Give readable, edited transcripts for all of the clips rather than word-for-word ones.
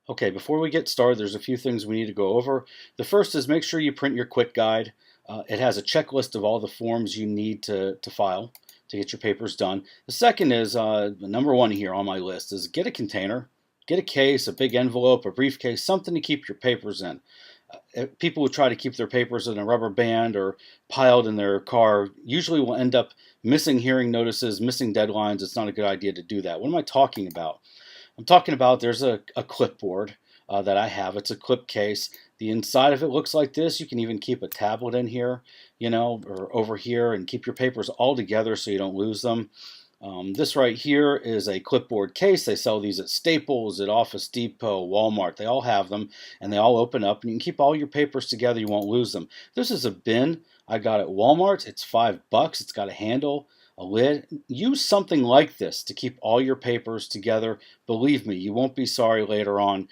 Okay, before we get started, there's a few things we need to go over. The first is make sure you print your quick guide. It has a checklist of all the forms you need to file to get your papers done. The second is, number one here on my list, is get a container, get a case, a big envelope, a briefcase, something to keep your papers in. People who try to keep their papers in a rubber band or piled in their car usually will end up missing hearing notices, missing deadlines. It's not a good idea to do that. What am I talking about? I'm talking about there's a clipboard that I have. It's a clip case. The inside of it looks like this. You can even keep a tablet in here, or over here, and keep your papers all together so you don't lose them. This right here is a clipboard case. They sell these at Staples, at Office Depot, Walmart. They all have them, and they all open up, and you can keep all your papers together. You won't lose them. This is a bin I got at Walmart. It's $5. It's got a handle, a lid. Use something like this to keep all your papers together. Believe me, you won't be sorry later on.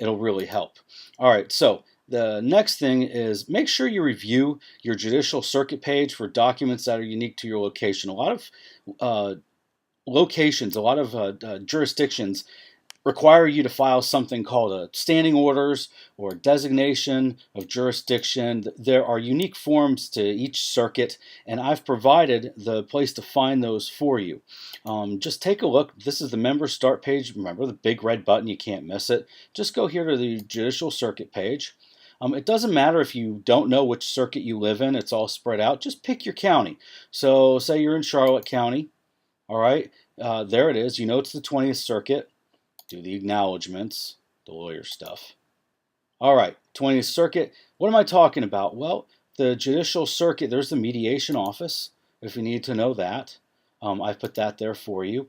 It'll really help. All right, so the next thing is make sure you review your judicial circuit page for documents that are unique to your location. A lot of locations, a lot of jurisdictions require you to file something called a standing orders or designation of jurisdiction. There are unique forms to each circuit, and I've provided the place to find those for you. Just take a look. This is the member start page. Remember the big red button, you can't miss it. Just go here to the judicial circuit page. It doesn't matter if you don't know which circuit you live in. It's all spread out. Just pick your county. So say you're in Charlotte County. All right, there it is. You know it's the 20th Circuit. Do the acknowledgments, the lawyer stuff. All right, 20th Circuit. What am I talking about? Well, the Judicial Circuit, there's the mediation office, if you need to know that. I've put that there for you.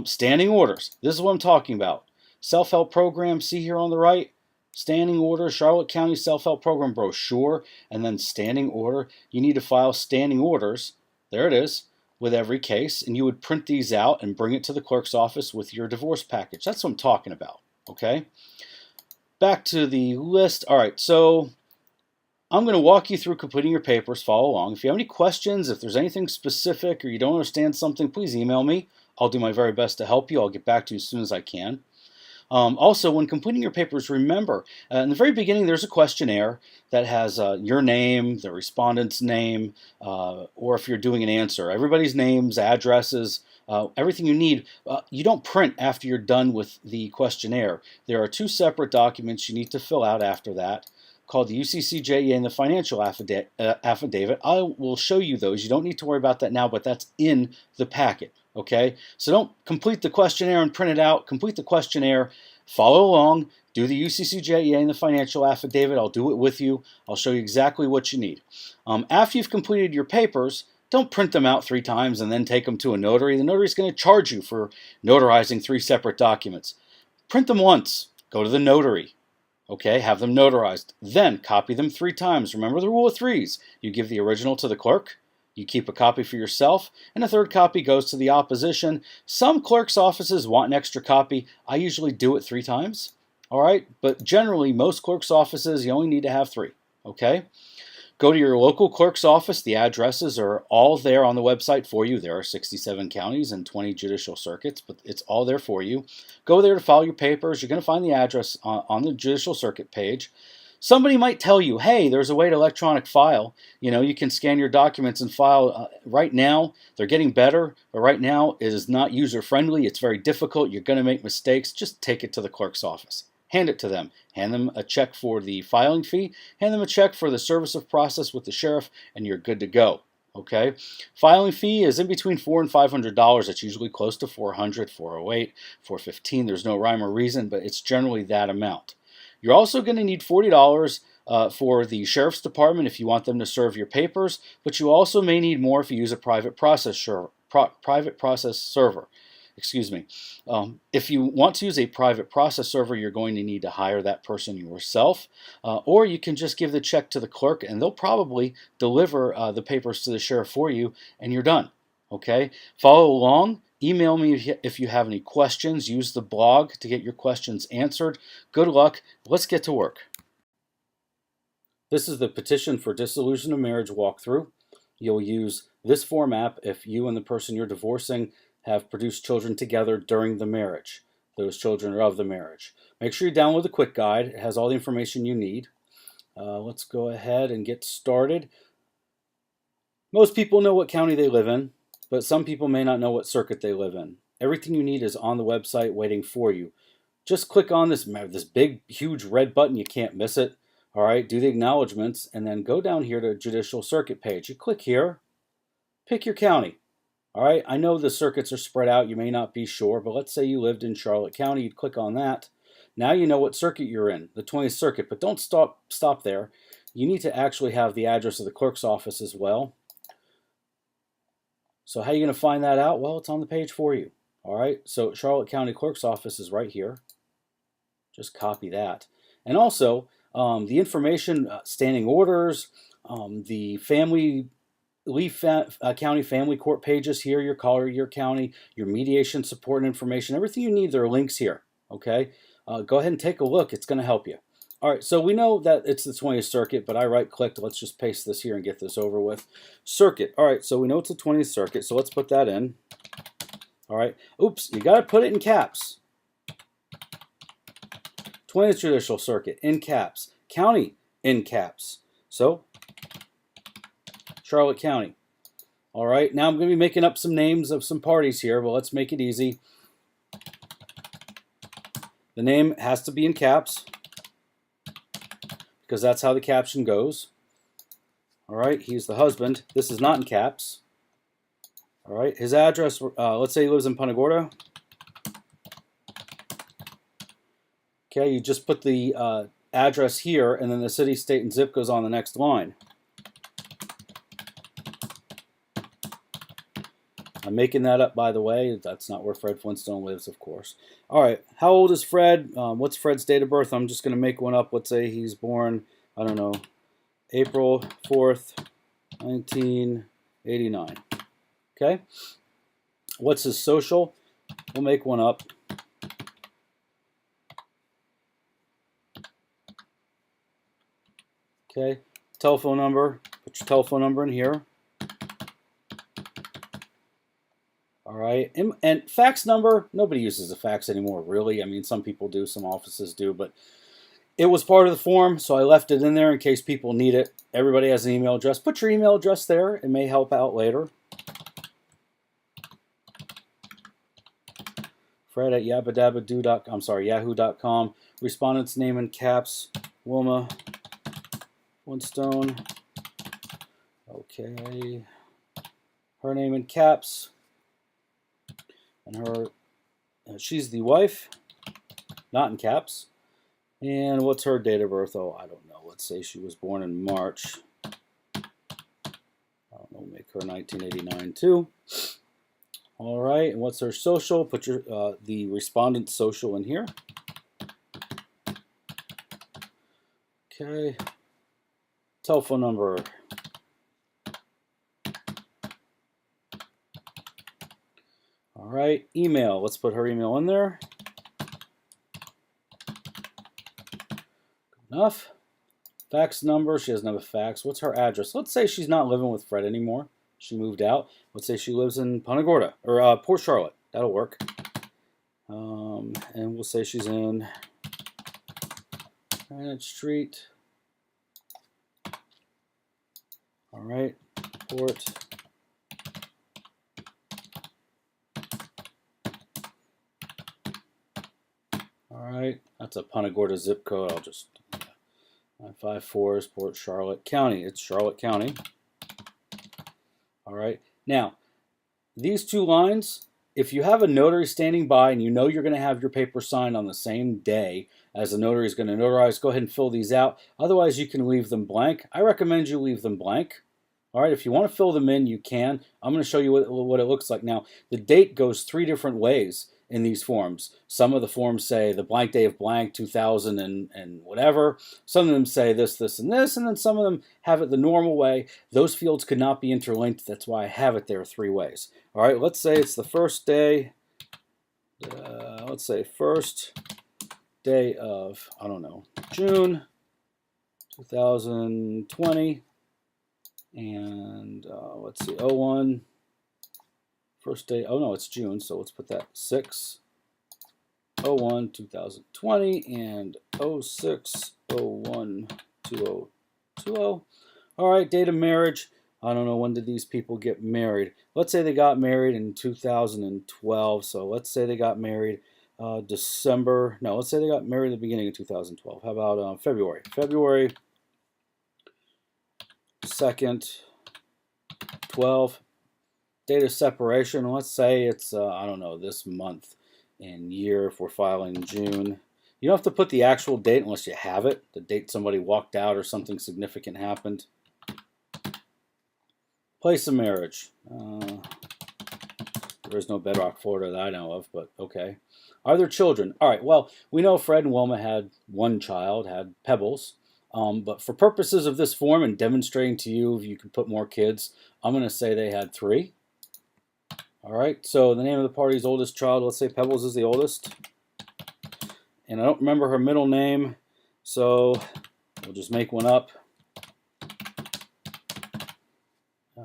Standing orders. This is what I'm talking about. Self-help program, see here on the right? Standing order, Charlotte County Self-Help Program brochure, and then standing order. You need to file standing orders. There it is. With every case, and you would print these out and bring it to the clerk's office with your divorce package. That's what I'm talking about, okay? Back to the list. All right, so I'm going to walk you through completing your papers. Follow along. If you have any questions, if there's anything specific or you don't understand something, please email me. I'll do my very best to help you. I'll get back to you as soon as I can. Also, when completing your papers, remember, in the very beginning, there's a questionnaire that has your name, the respondent's name, or if you're doing an answer, everybody's names, addresses, everything you need. You don't print after you're done with the questionnaire. There are two separate documents you need to fill out after that, called the UCCJEA and the financial affidavit. I will show you those. You don't need to worry about that now, but that's in the packet. Okay, so don't complete the questionnaire and print it out. Complete the questionnaire, follow along, do the UCCJEA and the financial affidavit. I'll do it with you. I'll show you exactly what you need. After you've completed your papers, don't print them out 3 times and then take them to a notary. The notary is going to charge you for notarizing 3 separate documents. Print them once, go to the notary. Okay, have them notarized. Then copy them 3 times. Remember the rule of 3s. You give the original to the clerk. You keep a copy for yourself, and a 3rd copy goes to the opposition. Some clerk's offices want an extra copy. I usually do it 3 times, all right? But generally, most clerk's offices, you only need to have 3, okay? Go to your local clerk's office. The addresses are all there on the website for you. There are 67 counties and 20 judicial circuits, but it's all there for you. Go there to file your papers. You're going to find the address on the judicial circuit page. Somebody might tell you, hey, there's a way to electronic file. You can scan your documents and file. Right now, they're getting better, but right now it is not user-friendly. It's very difficult. You're going to make mistakes. Just take it to the clerk's office. Hand it to them. Hand them a check for the filing fee. Hand them a check for the service of process with the sheriff, and you're good to go. Okay? Filing fee is in between $400 and $500. It's usually close to $400, $408, $415. There's no rhyme or reason, but it's generally that amount. You're also going to need $40 for the sheriff's department if you want them to serve your papers, but you also may need more if you use a private process server. Excuse me. If you want to use a private process server, you're going to need to hire that person yourself, or you can just give the check to the clerk, and they'll probably deliver the papers to the sheriff for you, and you're done. Okay? Follow along. Email me if you have any questions. Use the blog to get your questions answered. Good luck. Let's get to work. This is the petition for dissolution of marriage walkthrough. You'll use this form app if you and the person you're divorcing have produced children together during the marriage. those children are of the marriage. Make sure you download the quick guide. It has all the information you need. Let's go ahead and get started. Most people know what county they live in, but some people may not know what circuit they live in. Everything you need is on the website waiting for you. Just click on this big, huge red button. You can't miss it. All right, do the acknowledgments, and then go down here to Judicial Circuit page. You click here, pick your county. All right, I know the circuits are spread out. You may not be sure, but let's say you lived in Charlotte County. You'd click on that. Now you know what circuit you're in, the 20th Circuit, but don't stop there. You need to actually have the address of the clerk's office as well. So how are you going to find that out? Well, it's on the page for you. All right, so Charlotte County Clerk's Office is right here. Just copy that. And also, the information, standing orders, the county family court pages here, your caller, your county, your mediation support and information, everything you need, there are links here, okay? Go ahead and take a look. It's going to help you. All right, so we know that it's the 20th Circuit, but I right-clicked. Let's just paste this here and get this over with. Circuit. All right, so we know it's the 20th Circuit, so let's put that in. All right. Oops, you got to put it in caps. 20th Judicial Circuit, in caps. County, in caps. So, Charlotte County. All right, now I'm going to be making up some names of some parties here, but let's make it easy. The name has to be in caps, because that's how the caption goes. All right, he's the husband. This is not in caps. All right, his address, let's say he lives in Punta Gorda. Okay, you just put the address here, and then the city, state, and zip goes on the next line. I'm making that up, by the way. That's not where Fred Flintstone lives, of course. All right, how old is Fred? What's Fred's date of birth? I'm just going to make one up. Let's say he's born, I don't know, April 4th, 1989. Okay? What's his social? We'll make one up. Okay, telephone number. Put your telephone number in here. All right, and fax number, nobody uses a fax anymore, really. I mean, some people do, some offices do, but it was part of the form, so I left it in there in case people need it. Everybody has an email address. Put your email address there. It may help out later. Fred at yahoo.com. Respondent's name in caps, Wilma Flintstone. Okay. Her name in caps. And she's the wife, not in caps. And what's her date of birth? Oh, I don't know. Let's say she was born in March. I don't know, make her 1989 too. All right, and what's her social? Put your the respondent's social in here. Okay. Telephone number. All right, email. Let's put her email in there. Good enough. Fax number. She doesn't have a fax. What's her address? Let's say she's not living with Fred anymore. She moved out. Let's say she lives in Punta Gorda or Port Charlotte. That'll work. And we'll say she's in Granite Street. All right, Port. All right, that's a Punta Gorda zip code. I'll just 954 is Port Charlotte County. It's Charlotte County. All right, now these two lines, if you have a notary standing by and you know you're going to have your paper signed on the same day as the notary is going to notarize, go ahead and fill these out. Otherwise, you can leave them blank. I recommend you leave them blank. All right, if you want to fill them in, you can. I'm going to show you what it looks like. Now, the date goes 3 different ways in these forms. Some of the forms say the blank day of blank, 2000 and whatever. Some of them say this, this, and this, and then some of them have it the normal way. Those fields could not be interlinked. That's why I have it there 3 ways. All right, let's say it's the first day. Let's say first day of, I don't know, June 2020. And let's see, 01, first day, oh no, it's June, so let's put that 6. 01/2020 and 06/01/2020. All right, date of marriage. I don't know, when did these people get married? Let's say they got married in 2012. So let's say they got married December. No, let's say they got married at the beginning of 2012. How about February? February 2nd, 12. Date of separation. Let's say it's, I don't know, this month and year if we're filing June. You don't have to put the actual date unless you have it, the date somebody walked out or something significant happened. Place of marriage. There is no Bedrock, Florida that I know of, but okay. Are there children? All right, well, we know Fred and Wilma had one child, had Pebbles. But for purposes of this form and demonstrating to you if you can put more kids, I'm going to say they had 3. All right, so the name of the party's oldest child, let's say Pebbles is the oldest. And I don't remember her middle name, so we'll just make one up.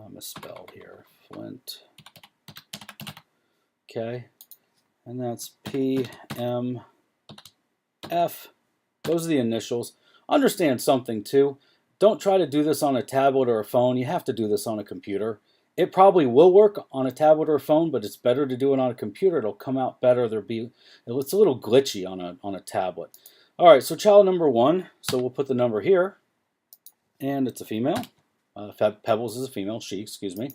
Misspelled here, Flint. Okay, and that's PMF. Those are the initials. Understand something too. Don't try to do this on a tablet or a phone. You have to do this on a computer. It probably will work on a tablet or a phone, but it's better to do it on a computer. It'll come out better. It's a little glitchy on a tablet. All right, so child number 1. So we'll put the number here, and it's a female. Pebbles is a female. She, excuse me.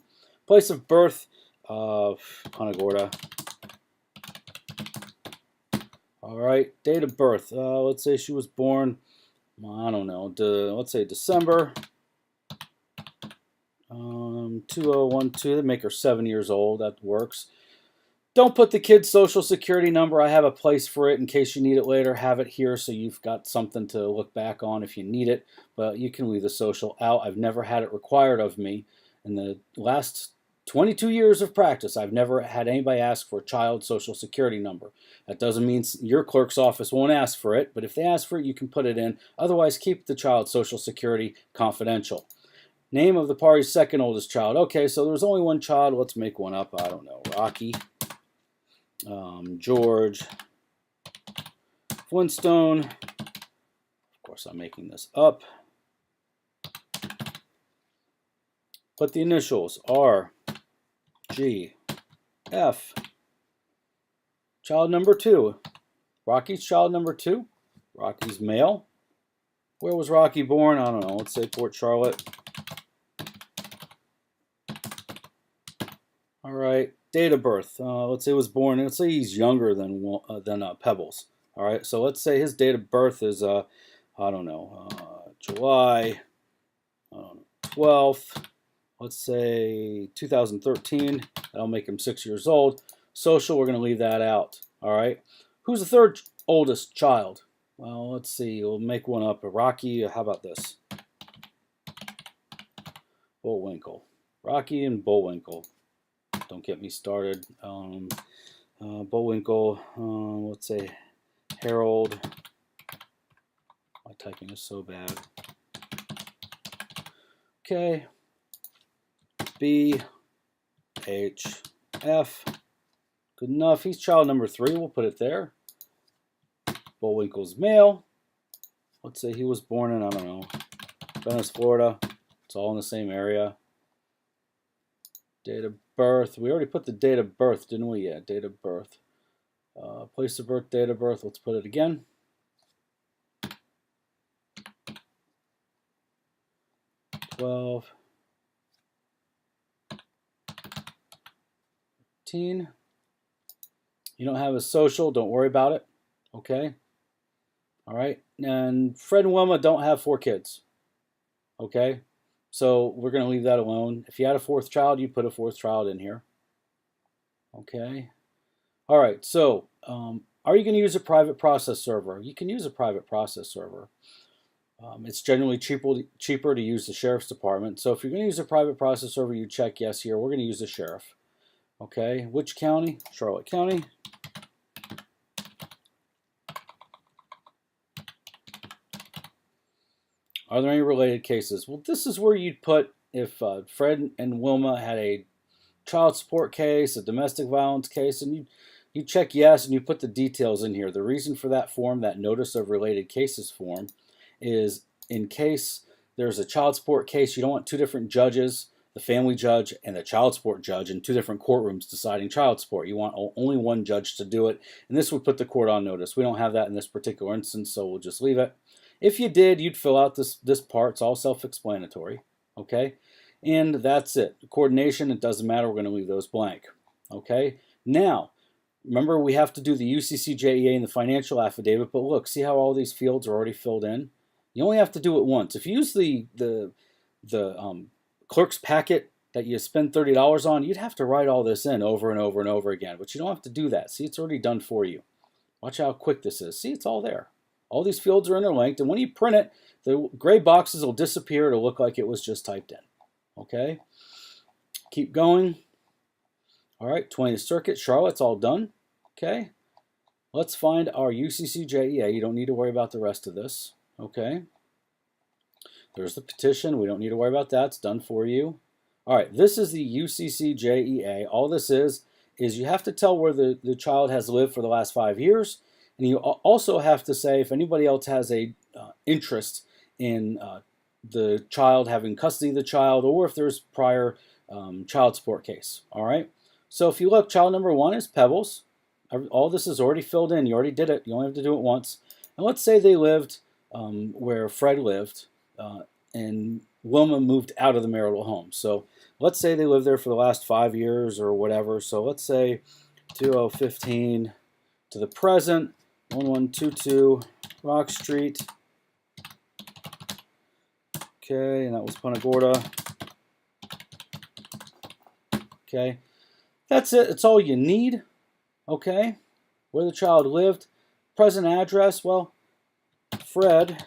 Place of birth, Punta Gorda. All right, date of birth. Let's say she was born, I don't know, let's say December 2012. They make her 7 years old. That works. Don't put the kid's social security number. I have a place for it in case you need it later. Have it here so you've got something to look back on if you need it. But you can leave the social out. I've never had it required of me. In the last 22 years of practice, I've never had anybody ask for a child's social security number. That doesn't mean your clerk's office won't ask for it, but if they ask for it, you can put it in. Otherwise, keep the child's social security confidential. Name of the party's second oldest child. Okay, so there's only one child. Let's make one up. I don't know. Rocky. George. Flintstone. Of course, I'm making this up. Put the initials R, G, F. Child number 2. Rocky's child number 2. Rocky's male. Where was Rocky born? I don't know. Let's say Port Charlotte. All right. Date of birth. Let's say he was born. Let's say he's younger than Pebbles. All right. So let's say his date of birth is I don't know, July 12th. Let's say 2013. That'll make him 6 years old. Social, we're going to leave that out. All right. Who's the third oldest child? Well, let's see. We'll make one up. Rocky. How about this? Bullwinkle. Rocky and Bullwinkle. Don't get me started. Bullwinkle. Let's say Harold. My typing is so bad. Okay. B, H, F. Good enough. He's child number 3. We'll put it there. Bullwinkle's male. Let's say he was born in, I don't know, Venice, Florida. It's all in the same area. Date of birth. We already put the date of birth, didn't we? Yeah, date of birth. Place of birth, date of birth. Let's put it again. You don't have a social, don't worry about it. Okay. All right. And Fred and Wilma don't have 4 kids. Okay. So we're going to leave that alone. If you had a 4th child, you put a 4th child in here. Okay. All right. So are you going to use a private process server? You can use a private process server. It's generally cheaper to use the sheriff's department. So if you're going to use a private process server, you check yes here. We're going to use the sheriff. Okay, which county? Charlotte County. Are there any related cases? Well, this is where you'd put if Fred and Wilma had a child support case, a domestic violence case, and you check yes and you put the details in here. The reason for that form, that notice of related cases form, is in case there's a child support case, you don't want two different judges, the family judge and the child support judge, in two different courtrooms deciding child support. You want only one judge to do it, and this would put the court on notice. We don't have that in this particular instance, so we'll just leave it. If you did, you'd fill out this part. It's all self-explanatory, okay? And that's it. The coordination, it doesn't matter. We're going to leave those blank, okay? Now, remember we have to do the UCCJEA and the financial affidavit, but look, see how all these fields are already filled in? You only have to do it once. If you use the clerk's packet that you spend $30 on, you'd have to write all this in over and over and over again, but you don't have to do that. See, it's already done for you. Watch how quick this is. See, it's all there. All these fields are interlinked, and when you print it, the gray boxes will disappear. It'll look like it was just typed in. Okay? Keep going. All right, 20th Circuit, Charlotte's all done. Okay? Let's find our UCCJEA. You don't need to worry about the rest of this. Okay? There's the petition. We don't need to worry about that. It's done for you. All right, this is the UCCJEA. All this is you have to tell where the child has lived for the last 5 years. And you also have to say if anybody else has a interest in the child having custody of the child, or if there's prior child support case. All right. So if you look, child number 1 is Pebbles. All this is already filled in. You already did it. You only have to do it once. And let's say they lived where Fred lived, and Wilma moved out of the marital home. So let's say they lived there for the last 5 years or whatever. So let's say 2015 to the present. 1122 Rock Street. Okay, and that was Punta Gorda. Okay, that's it. It's all you need. Okay, where the child lived. Present address, well, Fred,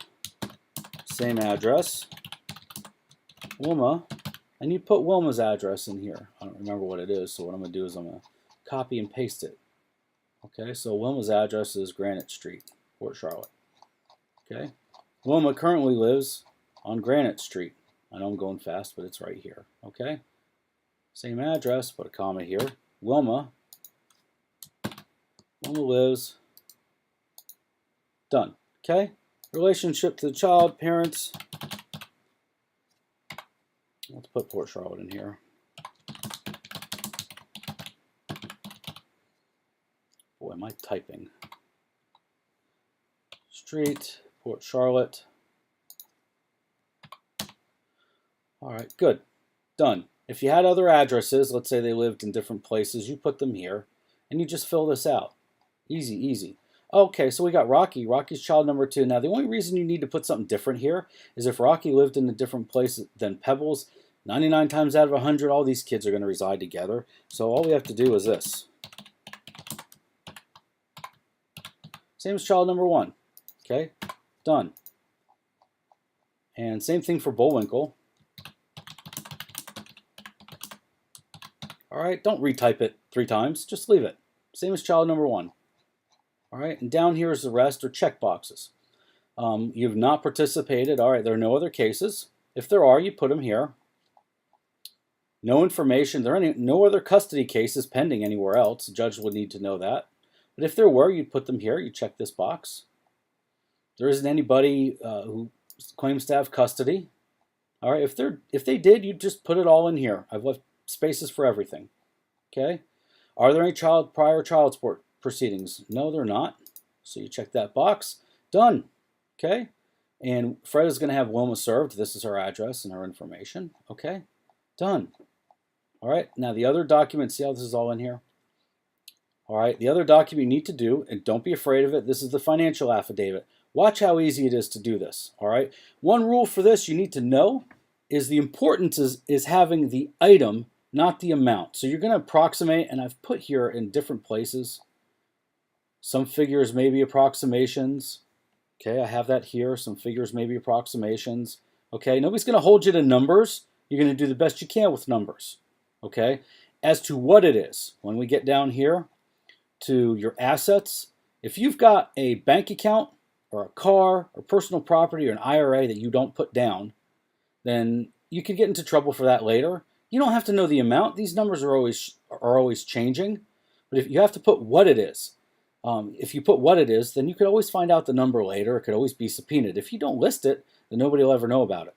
same address. Wilma, and you put Wilma's address in here. I don't remember what it is, so what I'm going to do is I'm going to copy and paste it. Okay, so Wilma's address is Granite Street, Port Charlotte. Okay, Wilma currently lives on Granite Street. I know I'm going fast, but it's right here. Okay, same address, put a comma here. Wilma lives. Done. Okay, relationship to the child, parents. Let's put Port Charlotte in here. Boy, am I typing. Street, Port Charlotte. All right, good. Done. If you had other addresses, let's say they lived in different places, you put them here, and you just fill this out. Easy, easy. Okay, so we got Rocky. Rocky's child number 2. Now, the only reason you need to put something different here is if Rocky lived in a different place than Pebbles, 99 times out of 100, all these kids are going to reside together. So all we have to do is this. Same as child number 1. Okay, done. And same thing for Bullwinkle. All right, don't retype it 3 times. Just leave it. Same as child number 1. All right, and down here is the rest, or check boxes. You've not participated. All right, there are no other cases. If there are, you put them here. No information. There are no other custody cases pending anywhere else. The judge would need to know that. But if there were, you'd put them here. You check this box. There isn't anybody who claims to have custody. All right, if they did, you'd just put it all in here. I've left spaces for everything. Okay. Are there any prior child support proceedings? No, they're not. So you check that box. Done. Okay. And Fred is going to have Wilma served. This is her address and her information. Okay. Done. All right. Now the other document, see how this is all in here? All right. The other document you need to do, and don't be afraid of it, this is the financial affidavit. Watch how easy it is to do this. All right. One rule for this you need to know is the importance is having the item, not the amount. So you're going to approximate, and I've put here in different places. Some figures may be approximations. Okay, I have that here. Some figures may be approximations. Okay, nobody's going to hold you to numbers. You're going to do the best you can with numbers. Okay, as to what it is, when we get down here to your assets, if you've got a bank account or a car or personal property or an IRA that you don't put down, then you could get into trouble for that later. You don't have to know the amount. These numbers are always changing. but if you have to put what it is. If you put what it is, then you could always find out the number later. It could always be subpoenaed. If you don't list it, then nobody will ever know about it.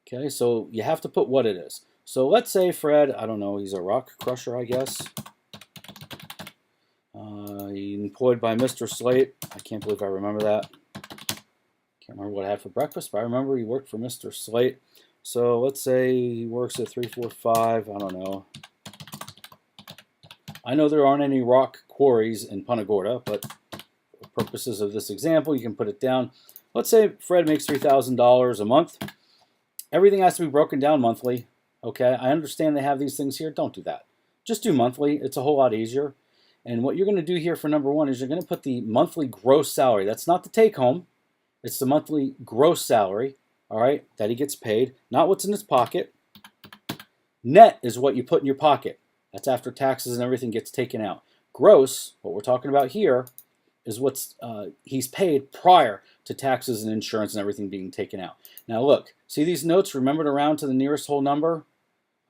Okay, so you have to put what it is. So let's say Fred, I don't know, he's a rock crusher, I guess. He's employed by Mr. Slate. I can't believe I remember that. Can't remember what I had for breakfast, but I remember he worked for Mr. Slate. So let's say he works at 345, I don't know. I know there aren't any rock quarries in Punta Gorda, but for purposes of this example, you can put it down. Let's say Fred makes $3,000 a month. Everything has to be broken down monthly. Okay, I understand they have these things here. Don't do that. Just do monthly. It's a whole lot easier. And what you're going to do here for number one is you're going to put the monthly gross salary. That's not the take home. It's the monthly gross salary, all right, that he gets paid, not what's in his pocket. Net is what you put in your pocket. That's after taxes and everything gets taken out. Gross, what we're talking about here, is what's he's paid prior to taxes and insurance and everything being taken out. Now look, see these notes? Remember to round to the nearest whole number?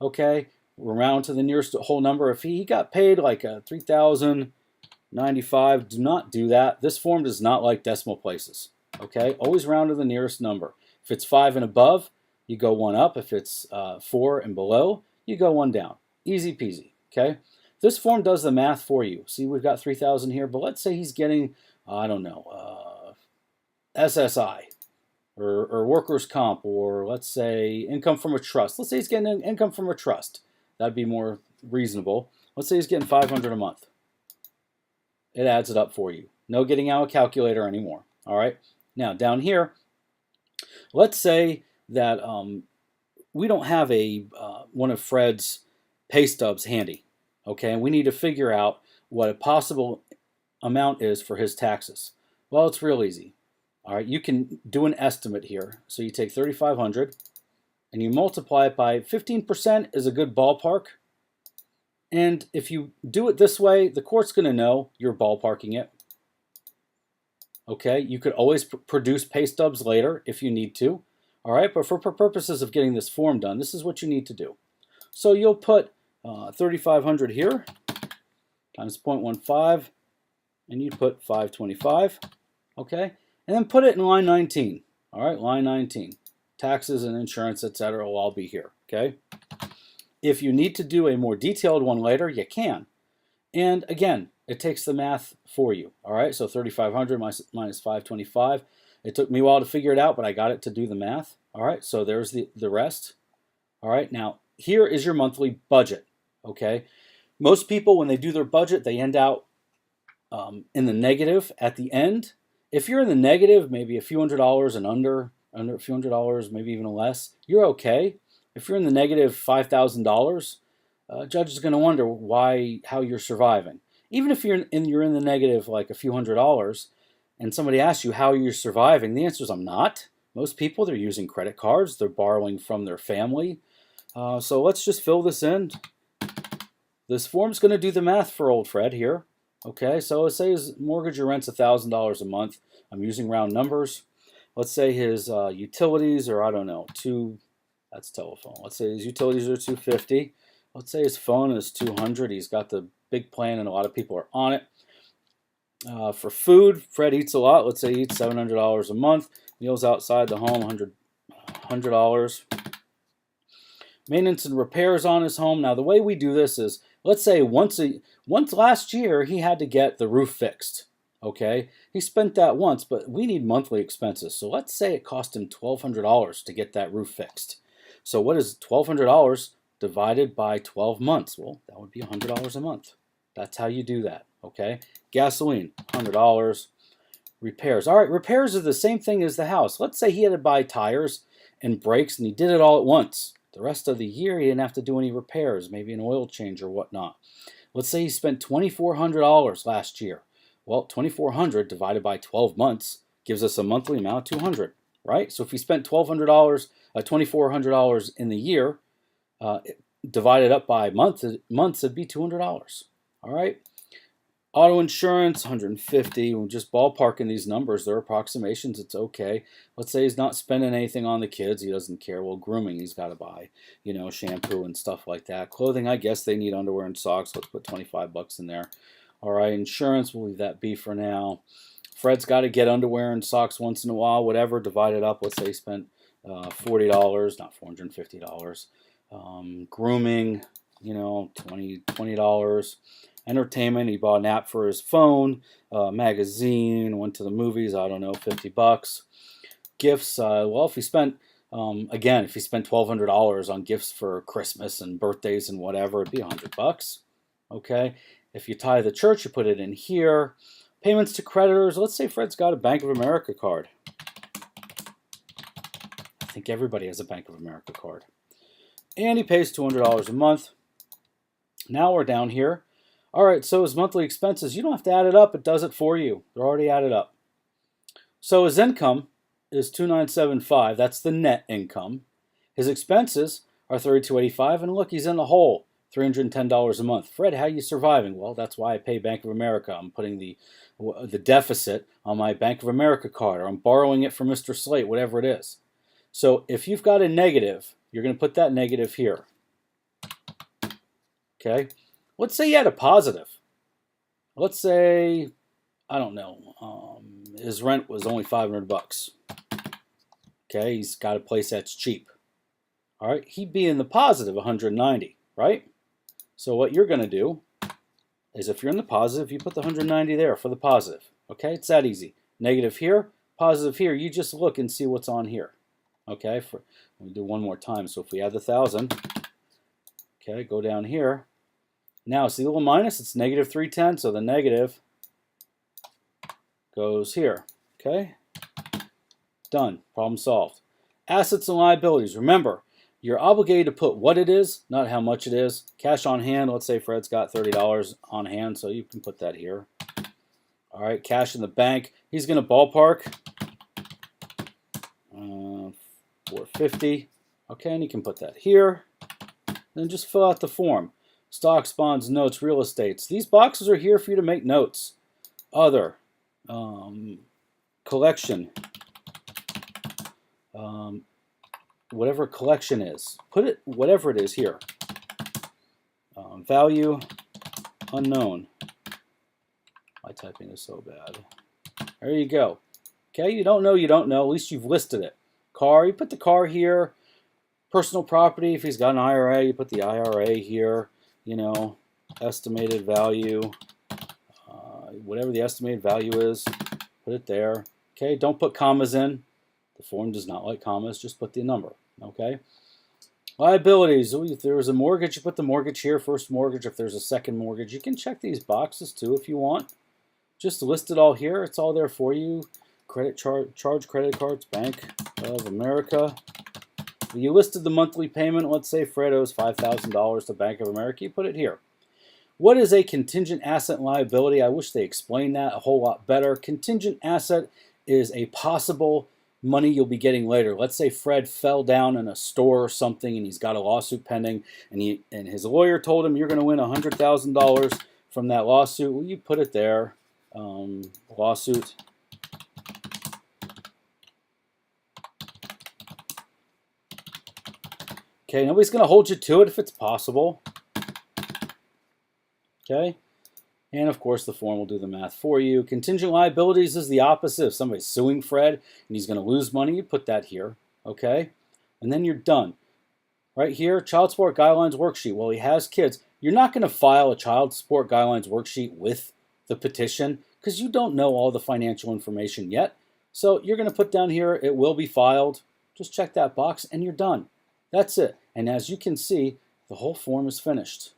Okay, we'll round to the nearest whole number. If he got paid like $3,095, do not do that. This form does not like decimal places. Okay, always round to the nearest number. If it's 5 and above, you go 1 up. If it's 4 and below, you go 1 down. Easy peasy. Okay, this form does the math for you. See, we've got 3,000 here, but let's say he's getting, I don't know, SSI or workers' comp, or let's say income from a trust. Let's say he's getting income from a trust. That'd be more reasonable. Let's say he's getting $500 a month. It adds it up for you. No getting out a calculator anymore. All right. Now down here, let's say that we don't have a one of Fred's pay stubs handy. Okay, and we need to figure out what a possible amount is for his taxes. Well, it's real easy. All right, you can do an estimate here. So you take $3,500 and you multiply it by 15% is a good ballpark. And if you do it this way, the court's going to know you're ballparking it. Okay, you could always produce pay stubs later if you need to. All right, but for purposes of getting this form done, this is what you need to do. So you'll put 3,500 here times 0.15, and you put 525, okay? And then put it in line 19, all right? Line 19. Taxes and insurance, etc. will all be here, okay? If you need to do a more detailed one later, you can. And again, it takes the math for you, all right? So 3,500 minus 525. It took me a while to figure it out, but I got it to do the math, all right? So there's the rest, all right? Now, here is your monthly budget. Okay, most people, when they do their budget, they end out in the negative at the end. If you're in the negative, maybe a few $100s and under a few $100, maybe even less, you're okay. If you're in the negative $5,000, judge is going to wonder how you're surviving. Even if you're in the negative like a few $100s, and somebody asks you how you're surviving, the answer is I'm not. Most people, they're using credit cards, they're borrowing from their family. So let's just fill this in. This form's going to do the math for old Fred here. Okay, so let's say his mortgage or rent's $1,000 a month. I'm using round numbers. Let's say his utilities are, I don't know, that's telephone. Let's say his utilities are $250. Let's say his phone is $200. He's got the big plan and a lot of people are on it. For food, Fred eats a lot. Let's say he eats $700 a month. Meals outside the home, $100. Maintenance and repairs on his home. Now the way we do this is, let's say once last year he had to get the roof fixed. Okay, he spent that once, but we need monthly expenses. So let's say it cost him $1,200 to get that roof fixed. So what is $1,200 divided by 12 months? Well, that would be $100 a month. That's how you do that. Okay, gasoline, $100. Repairs. All right, repairs are the same thing as the house. Let's say he had to buy tires and brakes, and he did it all at once. The rest of the year, he didn't have to do any repairs, maybe an oil change or whatnot. Let's say he spent $2,400 last year. Well, $2,400 divided by 12 months gives us a monthly amount of $200, right? So if he spent $2,400 in the year, divided up by months, it'd be $200. All right. Auto insurance, 150. We're just ballparking these numbers. They're approximations. It's okay. Let's say he's not spending anything on the kids. He doesn't care. Well, grooming, he's got to buy, shampoo and stuff like that. Clothing, I guess they need underwear and socks. Let's put 25 bucks in there. All right, insurance, we'll leave that be for now. Fred's got to get underwear and socks once in a while, whatever. Divide it up. Let's say he spent $40, not $450. Grooming, $20. Entertainment, he bought an app for his phone, magazine, went to the movies, I don't know, 50 bucks. Gifts, well, if he spent, if he spent $1,200 on gifts for Christmas and birthdays and whatever, it'd be 100 bucks. Okay, if you tie the church, you put it in here. Payments to creditors, let's say Fred's got a Bank of America card. I think everybody has a Bank of America card. And he pays $200 a month. Now we're down here. All right, so his monthly expenses, you don't have to add it up. It does it for you. They're already added up. So his income is $2,975. That's the net income. His expenses are $3,285. And look, he's in the hole, $310 a month. Fred, how are you surviving? Well, that's why I pay Bank of America. I'm putting the deficit on my Bank of America card, or I'm borrowing it from Mr. Slate, whatever it is. So if you've got a negative, you're going to put that negative here. Okay? Let's say you had a positive. Let's say, I don't know, his rent was only 500 bucks. Okay, he's got a place that's cheap. All right, he'd be in the positive 190, right? So what you're going to do is if you're in the positive, you put the 190 there for the positive. Okay, it's that easy. Negative here, positive here. You just look and see what's on here. Okay, we'll do one more time. So if we add the 1,000, okay, go down here. Now, see the little minus? It's negative 310, so the negative goes here. Okay? Done. Problem solved. Assets and liabilities. Remember, you're obligated to put what it is, not how much it is. Cash on hand. Let's say Fred's got $30 on hand, so you can put that here. All right, cash in the bank. He's going to ballpark $450. Okay, and you can put that here. Then just fill out the form. Stocks, bonds, notes, real estates. These boxes are here for you to make notes. Other, collection, whatever collection is. Put it, whatever it is here. Value, unknown. My typing is so bad. There you go. Okay, you don't know, at least you've listed it. Car, you put the car here. Personal property, if he's got an IRA, you put the IRA here. Estimated value, whatever the estimated value is, put it there. Okay, don't put commas in. The form does not like commas, just put the number. Okay. Liabilities, if there's a mortgage, you put the mortgage here, first mortgage. If there's a second mortgage, you can check these boxes too if you want. Just list it all here. It's all there for you. Credit charge credit cards, Bank of America. You listed the monthly payment. Let's say Fred owes $5,000 to Bank of America. You put it here. What is a contingent asset and liability? I wish they explained that a whole lot better. Contingent asset is a possible money you'll be getting later. Let's say Fred fell down in a store or something and he's got a lawsuit pending and his lawyer told him you're going to win $100,000 from that lawsuit. Well, you put it there. Lawsuit. Okay, nobody's going to hold you to it if it's possible. Okay, and of course the form will do the math for you. Contingent liabilities is the opposite. If somebody's suing Fred and he's going to lose money, you put that here. Okay, and then you're done. Right here, child support guidelines worksheet. Well, he has kids. You're not going to file a child support guidelines worksheet with the petition because you don't know all the financial information yet. So you're going to put down here, it will be filed. Just check that box and you're done. That's it. And as you can see, the whole form is finished.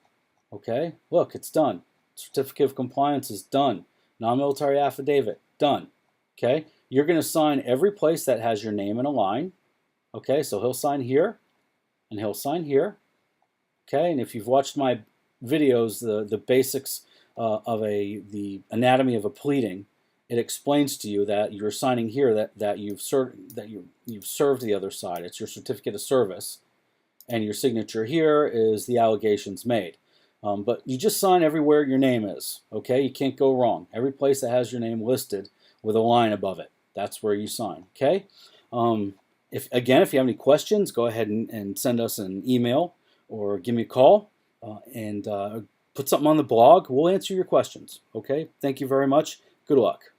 Okay, look, it's done. Certificate of compliance is done. Non-military affidavit, done. Okay, you're going to sign every place that has your name in a line. Okay, so he'll sign here and he'll sign here. Okay, and if you've watched my videos, the basics of the anatomy of a pleading, it explains to you that you're signing here that you've served the other side. It's your certificate of service, and your signature here is the allegations made. But you just sign everywhere your name is, okay? You can't go wrong. Every place that has your name listed with a line above it, that's where you sign, okay? If you have any questions, go ahead and send us an email or give me a call and put something on the blog. We'll answer your questions, okay? Thank you very much. Good luck.